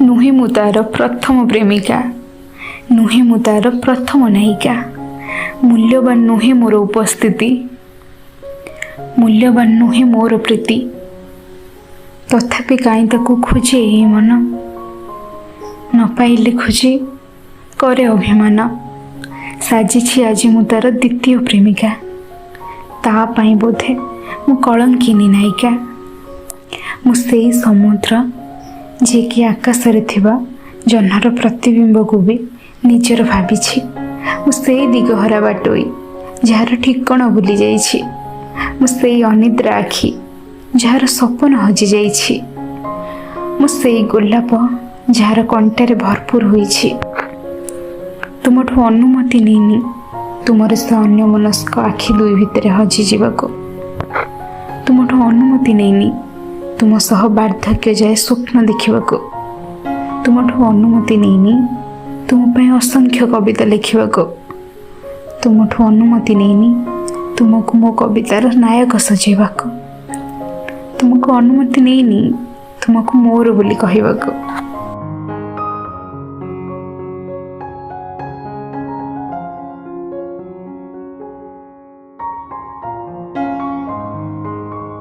नुहे मु तार प्रथम प्रेमिका, नुहे मु तार प्रथम नायिका। मूल्यवान नुहे मोर उपस्थिति, मूल्यवान नुहे मोर प्रीति। तथापि काई ताकू खोजे ए मन, न पाइले खोजे करे अभिमान। साजिछि आज मु तार द्वितीय प्रेमिका, ता पाई बोधे मु कलंकिनी नायिका। मु सेई समुद्र जे कि आकाश रे थिबा जह्नार प्रतिबिंब को भी निजर भाबिछि। मु सेई दिगहरा बाटोई जार ठिकण भूली जाइछि। मु सेई अनिद्रा आखि जार सपन हजि जाइछि। मु सेई गोलाप जार कंटारे भरपूर होइछि। तुमठु अनुमति नेनी तुमर से अन्य मनस्क आखि दुई भितर हजि जीवाको। तुमठु अनुमति नेनी तुम सह वार्धक्य जाए स्वप्न देखिबाको। तुमठु अनुमति नेनी तुम पे असंख्य कविता लिखिबाको। तुमठु अनुमति नेनी तुमको मो कवितार नायक सजेबाको। तुमको अनुमति नेनी तुमको मोर बोली कहिबाको।